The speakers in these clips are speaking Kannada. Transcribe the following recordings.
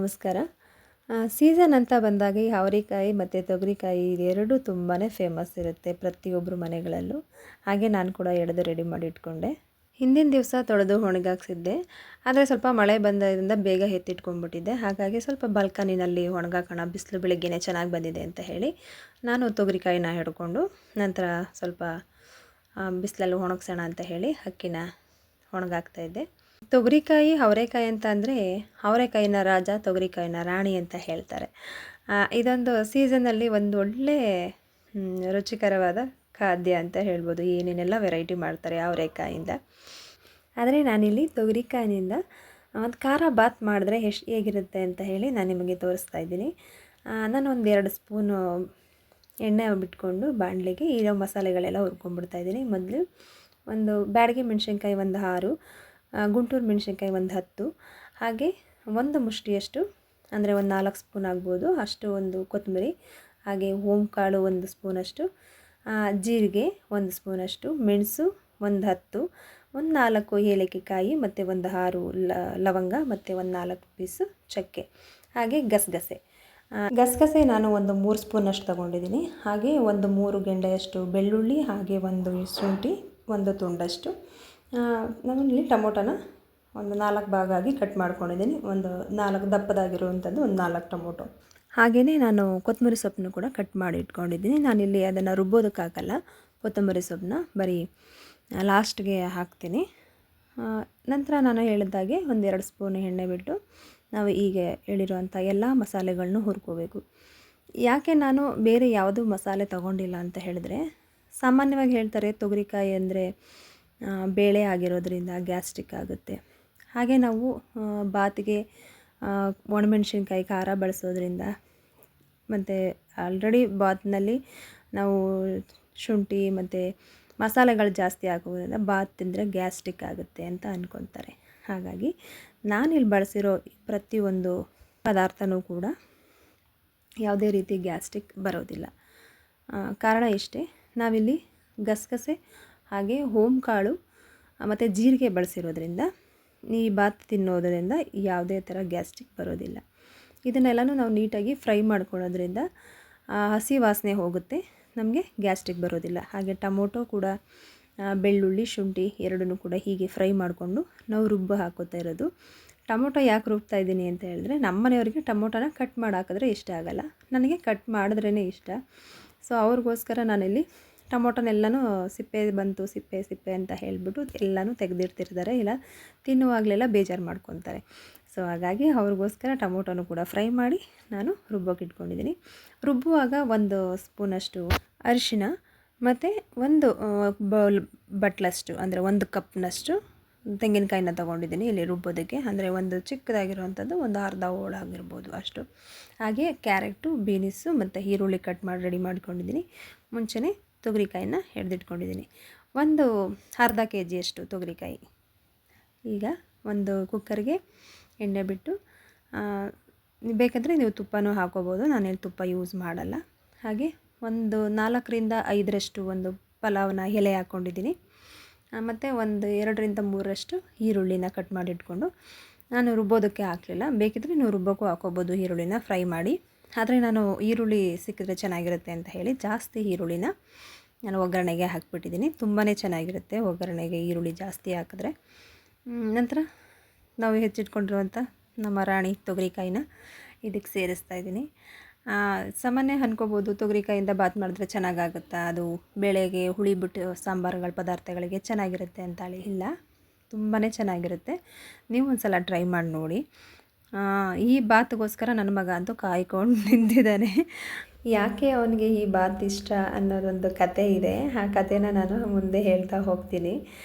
ನಮಸ್ಕಾರ. ಸೀಸನ್ ಅಂತ ಬಂದಾಗ ಈ ಅವರೆಕಾಯಿ ಮತ್ತು ತೊಗರಿಕಾಯಿ ಇದೆರಡೂ ತುಂಬಾ ಫೇಮಸ್ ಇರುತ್ತೆ ಪ್ರತಿಯೊಬ್ಬರ ಮನೆಗಳಲ್ಲೂ. ಹಾಗೆ ನಾನು ಕೂಡ ಎಳೆದು ರೆಡಿ ಮಾಡಿ ಇಟ್ಕೊಂಡೆ. ಹಿಂದಿನ ದಿವಸ ತೊಳೆದು ಒಣಗಾಕ್ಸಿದ್ದೆ. ಆದರೆ ಸ್ವಲ್ಪ ಮಳೆ ಬಂದರಿಂದ ಬೇಗ ಎತ್ತಿಟ್ಕೊಂಡ್ಬಿಟ್ಟಿದ್ದೆ. ಹಾಗಾಗಿ ಸ್ವಲ್ಪ ಬಾಲ್ಕನಿನಲ್ಲಿ ಒಣಗಾಕೋಣ, ಬಿಸಿಲು ಬೆಳಗ್ಗೆನೇ ಚೆನ್ನಾಗಿ ಬಂದಿದೆ ಅಂತ ಹೇಳಿ ನಾನು ತೊಗರಿಕಾಯಿನ ಹಿಡ್ಕೊಂಡು ನಂತರ ಸ್ವಲ್ಪ ಬಿಸಿಲಲ್ಲಿ ಒಣಗ್ಸೋಣ ಅಂತ ಹೇಳಿ ಅಕ್ಕಿನ ಒಣಗಾಕ್ತಾಯಿದ್ದೆ. ತೊಗರಿಕಾಯಿ ಅವರೆಕಾಯಿ ಅಂತ ಅಂದರೆ ಅವರೆಕಾಯಿನ ರಾಜ, ತೊಗರಿಕಾಯಿನ ರಾಣಿ ಅಂತ ಹೇಳ್ತಾರೆ. ಇದೊಂದು ಸೀಸನ್ನಲ್ಲಿ ಒಂದು ಒಳ್ಳೆ ರುಚಿಕರವಾದ ಖಾದ್ಯ ಅಂತ ಹೇಳ್ಬೋದು. ಏನೇನೆಲ್ಲ ವೆರೈಟಿ ಮಾಡ್ತಾರೆ ಅವರೆಕಾಯಿಂದ. ಆದರೆ ನಾನಿಲ್ಲಿ ತೊಗರಿಕಾಯಿನಿಂದ ಒಂದು ಖಾರ ಬಾತ್ ಮಾಡಿದ್ರೆ ಹೇಗಿರುತ್ತೆ ಅಂತ ಹೇಳಿ ನಾನು ನಿಮಗೆ ತೋರಿಸ್ತಾ ಇದ್ದೀನಿ. ನಾನು ಒಂದು 2 ಸ್ಪೂನು ಎಣ್ಣೆ ಬಿಟ್ಕೊಂಡು ಬಾಣಲೆಗೆ ಇರೋ ಮಸಾಲೆಗಳೆಲ್ಲ ಹುರ್ಕೊಂಡ್ಬಿಡ್ತಾಯಿದ್ದೀನಿ. ಮೊದಲು ಒಂದು ಬ್ಯಾಡಗಿ ಮೆಣಸಿನ್ಕಾಯಿ ಒಂದು 6, ಗುಂಟೂರು ಮೆಣಸಿನ್ಕಾಯಿ ಒಂದು 10, ಹಾಗೆ ಒಂದು ಮುಷ್ಟಿಯಷ್ಟು ಅಂದರೆ ಒಂದು 4 ಸ್ಪೂನ್ ಆಗ್ಬೋದು ಅಷ್ಟು ಒಂದು ಕೊತ್ತಂಬರಿ, ಹಾಗೆ ಓಂಕಾಳು 1 ಸ್ಪೂನಷ್ಟು, ಜೀರಿಗೆ 1 ಸ್ಪೂನಷ್ಟು, ಮೆಣಸು ಒಂದು 10, ಒಂದು 4 ಏಲಕ್ಕಿಕಾಯಿ ಮತ್ತು ಒಂದು 6 ಲವಂಗ ಮತ್ತು ಒಂದು 4 ಪೀಸು ಚಕ್ಕೆ, ಹಾಗೆ ಗಸಗಸೆ ನಾನು ಒಂದು 3 ಸ್ಪೂನಷ್ಟು ತೊಗೊಂಡಿದ್ದೀನಿ. ಹಾಗೆ ಒಂದು 3 ಗೆಂಡೆಯಷ್ಟು ಬೆಳ್ಳುಳ್ಳಿ, ಹಾಗೆ ಒಂದು ಶುಂಠಿ, ಒಂದು ತುಂಡಷ್ಟು. ನಾನಿಲ್ಲಿ ಟೊಮೊಟೊನ ಒಂದು 4 ಭಾಗ ಆಗಿ ಕಟ್ ಮಾಡ್ಕೊಂಡಿದ್ದೀನಿ. ಒಂದು 4 ದಪ್ಪದಾಗಿರುವಂಥದ್ದು ಒಂದು 4 ಟೊಮೊಟೊ. ಹಾಗೆಯೇ ನಾನು ಕೊತ್ತಂಬರಿ ಸೊಪ್ಪನ್ನು ಕೂಡ ಕಟ್ ಮಾಡಿ ಇಟ್ಕೊಂಡಿದ್ದೀನಿ. ನಾನಿಲ್ಲಿ ಅದನ್ನು ರುಬ್ಬೋದಕ್ಕೆ ಹಾಕಲ್ಲ, ಕೊತ್ತಂಬರಿ ಸೊಪ್ಪನ್ನ ಬರೀ ಲಾಸ್ಟ್ಗೆ ಹಾಕ್ತೀನಿ. ನಂತರ ನಾನು ಹೇಳಿದಾಗೆ ಒಂದು 2 ಸ್ಪೂನ್ ಎಣ್ಣೆ ಬಿಟ್ಟು ನಾವು ಈಗ ಹೇಳಿರುವಂಥ ಎಲ್ಲ ಮಸಾಲೆಗಳನ್ನೂ ಹುರ್ಕೋಬೇಕು. ಯಾಕೆ ನಾನು ಬೇರೆ ಯಾವುದೂ ಮಸಾಲೆ ತೊಗೊಂಡಿಲ್ಲ ಅಂತ ಹೇಳಿದ್ರೆ, ಸಾಮಾನ್ಯವಾಗಿ ಹೇಳ್ತಾರೆ ತೊಗರಿಕಾಯಿ ಅಂದರೆ ಬೇಳೆ ಆಗಿರೋದ್ರಿಂದ ಗ್ಯಾಸ್ಟ್ರಿಕ್ ಆಗುತ್ತೆ. ಹಾಗೆ ನಾವು ಬಾತಿಗೆ ಒಣಮೆಣ್ಸಿನ್ಕಾಯಿ ಖಾರ ಬಳಸೋದ್ರಿಂದ ಮತ್ತು ಆಲ್ರೆಡಿ ಬಾತ್ನಲ್ಲಿ ನಾವು ಶುಂಠಿ ಮತ್ತು ಮಸಾಲೆಗಳು ಜಾಸ್ತಿ ಹಾಕೋದ್ರಿಂದ ಬಾತ್ ತಿಂದರೆ ಗ್ಯಾಸ್ಟ್ರಿಕ್ ಆಗುತ್ತೆ ಅಂತ ಅಂದ್ಕೊತಾರೆ. ಹಾಗಾಗಿ ನಾನಿಲ್ಲಿ ಬಳಸಿರೋ ಪ್ರತಿಯೊಂದು ಪದಾರ್ಥನೂ ಕೂಡ ಯಾವುದೇ ರೀತಿ ಗ್ಯಾಸ್ಟ್ರಿಕ್ ಬರೋದಿಲ್ಲ. ಕಾರಣ ಇಷ್ಟೇ, ನಾವಿಲ್ಲಿ ಗಸಗಸೆ ಹಾಗೆ ಓಂಕಾಳು ಮತ್ತು ಜೀರಿಗೆ ಬಳಸಿರೋದ್ರಿಂದ ಈ ಬಾತ್ ತಿನ್ನೋದರಿಂದ ಯಾವುದೇ ಥರ ಗ್ಯಾಸ್ಟ್ರಿಕ್ ಬರೋದಿಲ್ಲ. ಇದನ್ನೆಲ್ಲನೂ ನಾವು ನೀಟಾಗಿ ಫ್ರೈ ಮಾಡ್ಕೊಳ್ಳೋದ್ರಿಂದ ಹಸಿ ವಾಸನೆ ಹೋಗುತ್ತೆ, ನಮಗೆ ಗ್ಯಾಸ್ಟ್ರಿಕ್ ಬರೋದಿಲ್ಲ. ಹಾಗೆ ಟೊಮೊಟೊ ಕೂಡ ಬೆಳ್ಳುಳ್ಳಿ ಶುಂಠಿ ಎರಡನ್ನೂ ಕೂಡ ಹೀಗೆ ಫ್ರೈ ಮಾಡಿಕೊಂಡು ನಾವು ಹಾಕೋತಾ ಇರೋದು. ಟೊಮೊಟೊ ಯಾಕೆ ರುಬ್ತಾ ಇದ್ದೀನಿ ಅಂತ ಹೇಳಿದ್ರೆ, ನಮ್ಮ ಮನೆಯವರಿಗೆ ಟೊಮೊಟೊನ ಕಟ್ ಮಾಡಿ ಹಾಕಿದ್ರೆ ಇಷ್ಟ ಆಗೋಲ್ಲ, ನನಗೆ ಕಟ್ ಮಾಡಿದ್ರೇ ಇಷ್ಟ. ಸೊ ಅವ್ರಿಗೋಸ್ಕರ ನಾನಿಲ್ಲಿ ಟೊಮೊಟೊನೆಲ್ಲನೂ ಸಿಪ್ಪೆ ಅಂತ ಹೇಳಿಬಿಟ್ಟು ಎಲ್ಲನೂ ತೆಗೆದಿರ್ತಿರ್ತಾರೆ, ಇಲ್ಲ ತಿನ್ನುವಾಗಲೆಲ್ಲ ಬೇಜಾರು ಮಾಡ್ಕೊತಾರೆ. ಸೊ ಹಾಗಾಗಿ ಅವ್ರಿಗೋಸ್ಕರ ಟೊಮೊಟೊನೂ ಕೂಡ ಫ್ರೈ ಮಾಡಿ ನಾನು ರುಬ್ಬೋಕೆ ಇಟ್ಕೊಂಡಿದ್ದೀನಿ. ರುಬ್ಬುವಾಗ 1 ಸ್ಪೂನಷ್ಟು ಅರಿಶಿನ ಮತ್ತು ಒಂದು ಬಟ್ಲಷ್ಟು ಅಂದರೆ 1 ಕಪ್ನಷ್ಟು ತೆಂಗಿನಕಾಯಿನ ತೊಗೊಂಡಿದ್ದೀನಿ ಇಲ್ಲಿ ರುಬ್ಬೋದಕ್ಕೆ. ಅಂದರೆ ಒಂದು ಚಿಕ್ಕದಾಗಿರುವಂಥದ್ದು ಒಂದು ಅರ್ಧ ಹೋಳಾಗಿರ್ಬೋದು ಅಷ್ಟು. ಹಾಗೆ ಕ್ಯಾರೆಟು, ಬೀನಿಸು ಮತ್ತು ಈರುಳ್ಳಿ ಕಟ್ ಮಾಡಿ ರೆಡಿ ಮಾಡ್ಕೊಂಡಿದ್ದೀನಿ. ಮುಂಚೆನೇ ತೊಗರಿಕಾಯಿನ ಹಿಡಿದಿಟ್ಕೊಂಡಿದ್ದೀನಿ. ಒಂದು ಅರ್ಧ kg ತೊಗರಿಕಾಯಿ. ಈಗ ಒಂದು ಕುಕ್ಕರ್ಗೆ ಎಣ್ಣೆ ಬಿಟ್ಟು ಬೇಕಾದರೆ ನೀವು ತುಪ್ಪನೂ ಹಾಕೋಬೋದು, ನಾನೇನು ತುಪ್ಪ ಯೂಸ್ ಮಾಡಲ್ಲ. ಹಾಗೆ ಒಂದು 4ರಿಂದ 5 ಒಂದು ಪಲಾವ್ನ ಎಲೆ ಹಾಕ್ಕೊಂಡಿದ್ದೀನಿ. ಮತ್ತು ಒಂದು 2ರಿಂದ 3 ಈರುಳ್ಳಿನ ಕಟ್ ಮಾಡಿಟ್ಕೊಂಡು, ನಾನು ರುಬ್ಬೋದಕ್ಕೆ ಹಾಕಲಿಲ್ಲ, ಬೇಕಿದ್ರೆ ನೀವು ರುಬ್ಬೋಕ್ಕೂ ಹಾಕೋಬೋದು ಈರುಳ್ಳಿನ ಫ್ರೈ ಮಾಡಿ. ಆದರೆ ನಾನು ಈರುಳ್ಳಿ ಸಿಕ್ಕಿದ್ರೆ ಚೆನ್ನಾಗಿರುತ್ತೆ ಅಂತ ಹೇಳಿ ಜಾಸ್ತಿ ಈರುಳ್ಳಿನ ನಾನು ಒಗ್ಗರಣೆಗೆ ಹಾಕಿಬಿಟ್ಟಿದ್ದೀನಿ. ತುಂಬಾ ಚೆನ್ನಾಗಿರುತ್ತೆ ಒಗ್ಗರಣೆಗೆ ಈರುಳ್ಳಿ ಜಾಸ್ತಿ ಹಾಕಿದ್ರೆ. ನಂತರ ನಾವು ಹೆಚ್ಚಿಟ್ಕೊಂಡಿರುವಂಥ ನಮ್ಮ ರಾಣಿ ತೊಗರಿಕಾಯಿನ ಇದಕ್ಕೆ ಸೇರಿಸ್ತಾ ಇದ್ದೀನಿ. ಸಾಮಾನ್ಯ ಅನ್ಕೋಬೋದು ತೊಗರಿಕಾಯಿಂದ ಬಾತ್ ಮಾಡಿದ್ರೆ ಚೆನ್ನಾಗಾಗುತ್ತಾ, ಅದು ಬೇಳೆಗೆ ಹುಳಿ ಬಿಟ್ಟು ಸಾಂಬಾರುಗಳ ಪದಾರ್ಥಗಳಿಗೆ ಚೆನ್ನಾಗಿರುತ್ತೆ ಅಂತ ಹೇಳಿ. ಇಲ್ಲ, ತುಂಬಾ ಚೆನ್ನಾಗಿರುತ್ತೆ. ನೀವು ಒಂದು ಸಲ ಟ್ರೈ ಮಾಡಿ ನೋಡಿ. ಈ ಬಾತ್ಗೋಸ್ಕರ ನನ್ನ ಮಗ ಅಂತೂ ಕಾಯ್ಕೊಂಡು ನಿಂತಿದ್ದಾನೆ. ಯಾಕೆ ಅವನಿಗೆ ಈ ಬಾತ್ ಇಷ್ಟ ಅನ್ನೋದೊಂದು ಕತೆ ಇದೆ. ಆ ಕತೆನ ನಾನು ಮುಂದೆ ಹೇಳ್ತಾ ಹೋಗ್ತೀನಿ.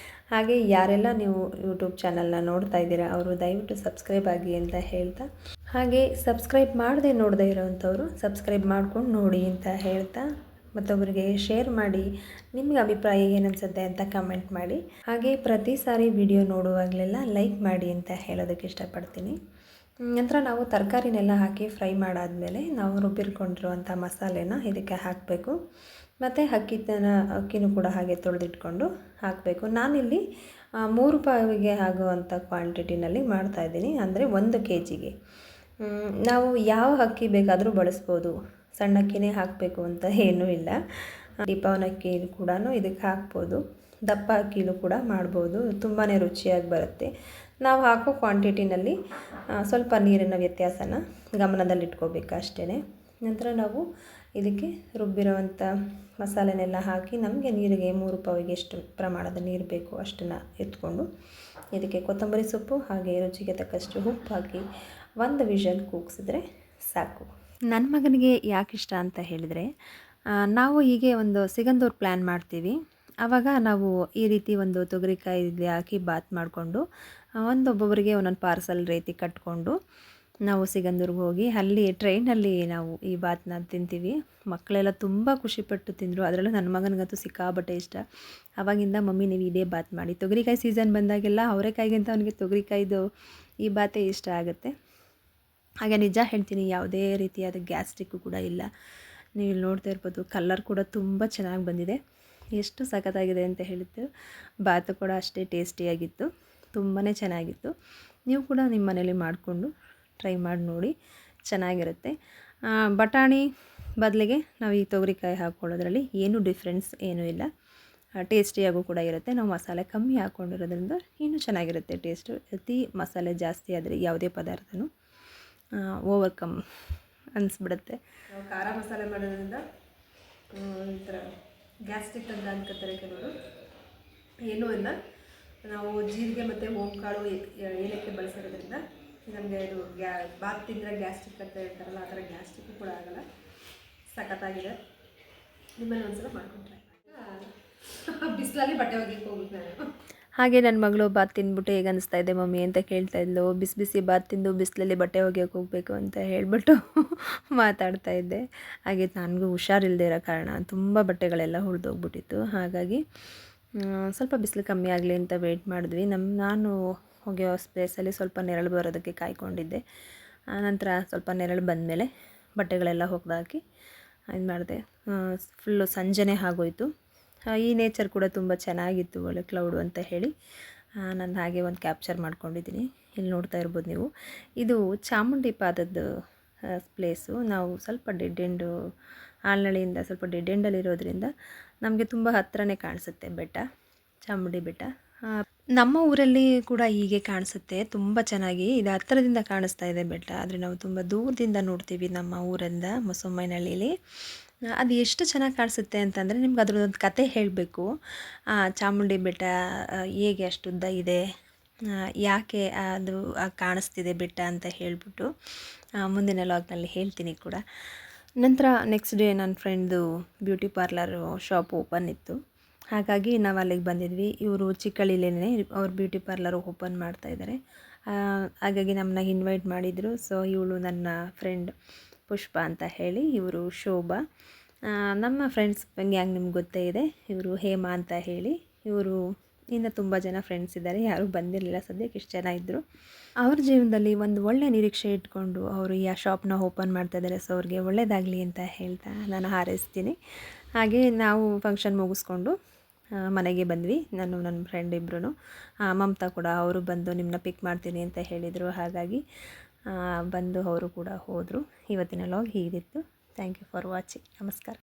ಹಾಗೆ ಯಾರೆಲ್ಲ ನೀವು ಯೂಟ್ಯೂಬ್ ಚಾನಲ್ನ ನೋಡ್ತಾ ಇದ್ದೀರಾ ಅವರು ದಯವಿಟ್ಟು ಸಬ್ಸ್ಕ್ರೈಬ್ ಆಗಿ ಅಂತ ಹೇಳ್ತಾ, ಹಾಗೆ ಸಬ್ಸ್ಕ್ರೈಬ್ ಮಾಡದೆ ನೋಡದೇ ಇರೋವಂಥವ್ರು ಸಬ್ಸ್ಕ್ರೈಬ್ ಮಾಡ್ಕೊಂಡು ನೋಡಿ ಅಂತ ಹೇಳ್ತಾ, ಮತ್ತೊಬ್ಬರಿಗೆ ಶೇರ್ ಮಾಡಿ, ನಿಮಗೆ ಅಭಿಪ್ರಾಯ ಏನನ್ಸುತ್ತೆ ಅಂತ ಕಮೆಂಟ್ ಮಾಡಿ. ಹಾಗೆ ಪ್ರತಿ ಸಾರಿ ವಿಡಿಯೋ ನೋಡುವಾಗಲೆಲ್ಲ ಲೈಕ್ ಮಾಡಿ ಅಂತ ಹೇಳೋದಕ್ಕೆ ಇಷ್ಟಪಡ್ತೀನಿ. ನಂತರ ನಾವು ತರಕಾರಿನೆಲ್ಲ ಹಾಕಿ ಫ್ರೈ ಮಾಡಾದಮೇಲೆ ನಾವು ರುಬ್ಬಿರ್ಕೊಂಡಿರುವಂಥ ಮಸಾಲೆನ ಇದಕ್ಕೆ ಹಾಕಬೇಕು. ಮತ್ತು ಅಕ್ಕಿನೂ ಕೂಡ ಹಾಗೆ ತೊಳೆದಿಟ್ಕೊಂಡು ಹಾಕಬೇಕು. ನಾನಿಲ್ಲಿ 3 ಪಾವಿಗೆ ಆಗುವಂಥ ಕ್ವಾಂಟಿಟಿನಲ್ಲಿ ಮಾಡ್ತಾಯಿದ್ದೀನಿ, ಅಂದರೆ 1 kgಗೆ. ನಾವು ಯಾವ ಅಕ್ಕಿ ಬೇಕಾದರೂ ಬಳಸ್ಬೋದು, ಸಣ್ಣ ಅಕ್ಕಿನೇ ಹಾಕಬೇಕು ಅಂತ ಏನೂ ಇಲ್ಲ. ದೀಪವನ ಅಕ್ಕಿ ಕೂಡ ಇದಕ್ಕೆ ಹಾಕ್ಬೋದು, ದಪ್ಪ ಅಕ್ಕಿಲೂ ಕೂಡ ಮಾಡ್ಬೋದು, ತುಂಬಾ ರುಚಿಯಾಗಿ ಬರುತ್ತೆ. ನಾವು ಹಾಕೋ ಕ್ವಾಂಟಿಟಿನಲ್ಲಿ ಸ್ವಲ್ಪ ನೀರಿನ ವ್ಯತ್ಯಾಸನ ಗಮನದಲ್ಲಿಟ್ಕೋಬೇಕು ಅಷ್ಟೇ. ನಂತರ ನಾವು ಇದಕ್ಕೆ ರುಬ್ಬಿರೋವಂಥ ಮಸಾಲೆನೆಲ್ಲ ಹಾಕಿ ನಮಗೆ ನೀರಿಗೆ 3 ಪಾವಿಗೆ ಎಷ್ಟು ಪ್ರಮಾಣದ ನೀರು ಬೇಕು ಅಷ್ಟನ್ನು ಎತ್ಕೊಂಡು ಇದಕ್ಕೆ ಕೊತ್ತಂಬರಿ ಸೊಪ್ಪು ಹಾಗೆ ರುಚಿಗೆ ತಕ್ಕಷ್ಟು ಉಪ್ಪು ಹಾಕಿ 1 ವಿಷಲ್ ಕೂಗಿಸಿದ್ರೆ ಸಾಕು. ನನ್ನ ಮಗನಿಗೆ ಯಾಕೆ ಇಷ್ಟ ಅಂತ ಹೇಳಿದರೆ, ನಾವು ಹೀಗೆ ಒಂದು ಸಿಗಂದೂರು ಪ್ಲ್ಯಾನ್ ಮಾಡ್ತೀವಿ. ಆವಾಗ ನಾವು ಈ ರೀತಿ ಒಂದು ತೊಗರಿಕಾಯಿ ಹಾಕಿ ಬಾತ್ ಮಾಡಿಕೊಂಡು ಒಬ್ಬೊಬ್ಬರಿಗೆ ಒಂದೊಂದು ಪಾರ್ಸಲ್ ರೀತಿ ಕಟ್ಕೊಂಡು ನಾವು ಸಿಗಂದೂರ್ಗೆ ಹೋಗಿ ಅಲ್ಲಿ ಟ್ರೈನಲ್ಲಿ ನಾವು ಈ ಬಾತನ್ನ ತಿಂತೀವಿ. ಮಕ್ಕಳೆಲ್ಲ ತುಂಬ ಖುಷಿಪಟ್ಟು ತಿಂದರು. ಅದರಲ್ಲೂ ನನ್ನ ಮಗನಿಗಂತೂ ಸಿಕ್ಕಾಪಟ್ಟೆ ಇಷ್ಟ. ಆವಾಗಿಂದ ಮಮ್ಮಿ ನೀವು ಇದೇ ಬಾತ್ ಮಾಡಿ, ತೊಗರಿಕಾಯಿ ಸೀಸನ್ ಬಂದಾಗೆಲ್ಲ ಅವರೆಕಾಯಿಗಿಂತ ಅವನಿಗೆ ತೊಗರಿಕಾಯ್ದು ಈ ಬಾತೇ ಇಷ್ಟ ಆಗುತ್ತೆ. ಹಾಗೆ ನಿಜ ಹೇಳ್ತೀನಿ, ಯಾವುದೇ ರೀತಿಯಾದ ಗ್ಯಾಸ್ಟ್ರಿಕ್ಕು ಕೂಡ ಇಲ್ಲ. ನೀವು ಇಲ್ಲಿ ನೋಡ್ತಾ ಇರ್ಬೋದು, ಕಲರ್ ಕೂಡ ತುಂಬ ಚೆನ್ನಾಗಿ ಬಂದಿದೆ. ಎಷ್ಟು ಸಖತ್ತಾಗಿದೆ ಅಂತ ಹೇಳಿದ್ದು. ಬಾತು ಕೂಡ ಅಷ್ಟೇ ಟೇಸ್ಟಿಯಾಗಿತ್ತು, ತುಂಬಾ ಚೆನ್ನಾಗಿತ್ತು. ನೀವು ಕೂಡ ನಿಮ್ಮ ಮನೇಲಿ ಮಾಡಿಕೊಂಡು ಟ್ರೈ ಮಾಡಿ ನೋಡಿ, ಚೆನ್ನಾಗಿರುತ್ತೆ. ಬಟಾಣಿ ಬದಲಿಗೆ ನಾವು ಈ ತೊಗರಿಕಾಯಿ ಹಾಕ್ಕೊಳ್ಳೋದ್ರಲ್ಲಿ ಏನೂ ಡಿಫ್ರೆನ್ಸ್ ಏನೂ ಇಲ್ಲ, ಟೇಸ್ಟಿಯಾಗೂ ಕೂಡ ಇರುತ್ತೆ. ನಾವು ಮಸಾಲೆ ಕಮ್ಮಿ ಹಾಕ್ಕೊಂಡಿರೋದ್ರಿಂದ ಇನ್ನೂ ಚೆನ್ನಾಗಿರುತ್ತೆ ಟೇಸ್ಟು. ಅತಿ ಮಸಾಲೆ ಜಾಸ್ತಿ ಆದರೆ ಯಾವುದೇ ಪದಾರ್ಥನೂ ಓವರ್ಕಮ್ ಅನಿಸ್ಬಿಡುತ್ತೆ. ನಾವು ಖಾರ ಮಸಾಲೆ ಮಾಡೋದ್ರಿಂದ ಒಂಥರ ಗ್ಯಾಸ್ಟ್ರಿಕ್ ಅಂತ ಅನ್ಕೋತಾರೆ ಕೆಲವರು. ಏನೂ ಇಲ್ಲ, ನಾವು ಜೀರಿಗೆ ಮತ್ತು ಓಂಕಾಳು ಏಲಕ್ಕಿ ಬಳಸಿರೋದ್ರಿಂದ ನಮಗೆ ಇದು ಬಾತ್ ತಿಂದರೆ ಗ್ಯಾಸ್ಟ್ರಿಕ್ ಅಂತ ಹೇಳ್ತಾರಲ್ಲ, ಆ ಥರ ಗ್ಯಾಸ್ಟ್ರಿಕ್ಕು ಕೂಡ ಆಗೋಲ್ಲ. ಸಖತ್ತಾಗಿದೆ. ನಿಮ್ಮಲ್ಲಿ ಒಂದ್ಸಲ ಮಾಡ್ಕೊಂಡ್ರೆ ಬಿಸಿಲಲ್ಲಿ ಬಟ್ಟೆ ಒಗೆಯಕ್ಕೆ ಹೋಗುತ್ತೆ ನಾನು. ಹಾಗೆ ನನ್ನ ಮಗಳು ಬಾತ್ ತಿಂದ್ಬಿಟ್ಟು ಹೇಗೆ ಅನಿಸ್ತಾ ಇದೆ ಮಮ್ಮಿ ಅಂತ ಕೇಳ್ತಾ ಇದ್ಲು. ಬಿಸಿ ಬಿಸಿ ಬಾತ್ ತಿಂದು ಬಿಸಿಲಲ್ಲಿ ಬಟ್ಟೆ ಒಗೆಯೋಕೆ ಹೋಗಬೇಕು ಅಂತ ಹೇಳ್ಬಿಟ್ಟು ಮಾತಾಡ್ತಾ ಇದ್ದೆ. ಹಾಗೆ ನನಗೂ ಹುಷಾರಿಲ್ಲದೆ ಇರೋ ಕಾರಣ ತುಂಬ ಬಟ್ಟೆಗಳೆಲ್ಲ ಹುರಿದೋಗ್ಬಿಟ್ಟಿತ್ತು. ಹಾಗಾಗಿ ಸ್ವಲ್ಪ ಬಿಸಿಲು ಕಮ್ಮಿ ಆಗಲಿ ಅಂತ ವೆಯ್ಟ್ ಮಾಡಿದ್ವಿ. ನಾನು ಒಗೆಯೋ ಸ್ಪೇಸಲ್ಲಿ ಸ್ವಲ್ಪ ನೆರಳು ಬರೋದಕ್ಕೆ ಕಾಯ್ಕೊಂಡಿದ್ದೆ. ನಂತರ ಸ್ವಲ್ಪ ನೆರಳು ಬಂದಮೇಲೆ ಬಟ್ಟೆಗಳೆಲ್ಲ ಒಗ್ದಾಕಿ ಇದು ಮಾಡಿದೆ. ಫುಲ್ಲು ಸಂಜೆನೇ ಆಗೋಯಿತು. ಈ ನೇಚರ್ ಕೂಡ ತುಂಬ ಚೆನ್ನಾಗಿತ್ತು, ಒಳ್ಳೆ ಕ್ಲೌಡು ಅಂತ ಹೇಳಿ ನಾನು ಹಾಗೆ ಒಂದು ಕ್ಯಾಪ್ಚರ್ ಮಾಡ್ಕೊಂಡಿದ್ದೀನಿ. ಇಲ್ಲಿ ನೋಡ್ತಾ ಇರ್ಬೋದು ನೀವು, ಇದು ಚಾಮುಂಡಿ ಪಾದದ ಪ್ಲೇಸು. ನಾವು ಸ್ವಲ್ಪ ಡೆಡ್ ಎಂಡು, ಆಲ್ನಳ್ಳಿಯಿಂದ ಸ್ವಲ್ಪ ಡೆಡ್ ಎಂಡಲ್ಲಿರೋದ್ರಿಂದ ನಮಗೆ ತುಂಬ ಹತ್ತಿರನೇ ಕಾಣಿಸುತ್ತೆ ಬೆಟ್ಟ, ಚಾಮುಂಡಿ ಬೆಟ್ಟ. ನಮ್ಮ ಊರಲ್ಲಿ ಕೂಡ ಹೀಗೆ ಕಾಣಿಸುತ್ತೆ ತುಂಬ ಚೆನ್ನಾಗಿ. ಇದು ಹತ್ತಿರದಿಂದ ಕಾಣಿಸ್ತಾ ಇದೆ ಬೆಟ್ಟ, ಆದರೆ ನಾವು ತುಂಬ ದೂರದಿಂದ ನೋಡ್ತೀವಿ ನಮ್ಮ ಊರಿಂದ ಮೊಸಮ್ಮನಹಳ್ಳಿಲಿ. ಅದು ಎಷ್ಟು ಚೆನ್ನಾಗಿ ಕಾಣಿಸುತ್ತೆ ಅಂತಂದರೆ, ನಿಮ್ಗೆ ಅದರದ್ದೊಂದು ಕತೆ ಹೇಳಬೇಕು. ಚಾಮುಂಡಿ ಬೆಟ್ಟ ಹೇಗೆ ಅಷ್ಟುದ್ದ ಇದೆ, ಯಾಕೆ ಅದು ಕಾಣಿಸ್ತಿದೆ ಬೆಟ್ಟ ಅಂತ ಹೇಳಿಬಿಟ್ಟು ಮುಂದಿನ ಲಾಗ್ನಲ್ಲಿ ಹೇಳ್ತೀನಿ ಕೂಡ. ನಂತರ ನೆಕ್ಸ್ಟ್ ಡೇ ನನ್ನ ಫ್ರೆಂಡ್ದು ಬ್ಯೂಟಿ ಪಾರ್ಲರು ಶಾಪ್ ಓಪನ್ ಇತ್ತು. ಹಾಗಾಗಿ ನಾವು ಅಲ್ಲಿಗೆ ಬಂದಿದ್ವಿ. ಇವರು ಚಿಕ್ಕಳ್ಳಿಲೇನೆ ಅವ್ರ ಬ್ಯೂಟಿ ಪಾರ್ಲರ್ ಓಪನ್ ಮಾಡ್ತಾಯಿದ್ದಾರೆ. ಹಾಗಾಗಿ ನಮ್ಮನ್ನ ಇನ್ವೈಟ್ ಮಾಡಿದರು. ಸೊ ಇವಳು ನನ್ನ ಫ್ರೆಂಡ್ ಪುಷ್ಪ ಅಂತ ಹೇಳಿ, ಇವರು ಶೋಭಾ. ನಮ್ಮ ಫ್ರೆಂಡ್ಸ್ ಗ್ಯಾಂಗ್ ನಿಮ್ಗೆ ಗೊತ್ತೇ ಇದೆ. ಇವರು ಹೇಮಾ ಅಂತ ಹೇಳಿ, ಇವರು ಇನ್ನು ತುಂಬ ಜನ ಫ್ರೆಂಡ್ಸ್ ಇದ್ದಾರೆ. ಯಾರೂ ಬಂದಿರಲಿಲ್ಲ, ಸದ್ಯಕ್ಕೆ ಇಷ್ಟು ಜನ ಇದ್ದರು. ಅವ್ರ ಜೀವನದಲ್ಲಿ ಒಂದು ಒಳ್ಳೆ ನಿರೀಕ್ಷೆ ಇಟ್ಕೊಂಡು ಅವರು ಈ ಶಾಪ್ನ ಓಪನ್ ಮಾಡ್ತಾಯಿದ್ದಾರೆ. ಸೊ ಅವ್ರಿಗೆ ಒಳ್ಳೆಯದಾಗಲಿ ಅಂತ ಹೇಳ್ತಾ ನಾನು ಹಾರೈಸ್ತೀನಿ. ಹಾಗೆ ನಾವು ಫಂಕ್ಷನ್ ಮುಗಿಸ್ಕೊಂಡು ಮನೆಗೆ ಬಂದ್ವಿ, ನಾನು ನನ್ನ ಫ್ರೆಂಡ್ ಇಬ್ಬರೂ. ಮಮತಾ ಕೂಡ ಅವರು ಬಂದು ನಿಮ್ಮನ್ನ ಪಿಕ್ ಮಾಡ್ತೀನಿ ಅಂತ ಹೇಳಿದರು. ಹಾಗಾಗಿ ಬಂದು ಅವರು ಕೂಡ ಹೋದರು. ಇವತ್ತಿನ ಲಾಗ್ ಹೀಗಿತ್ತು. Thank you for watching. ನಮಸ್ಕಾರ.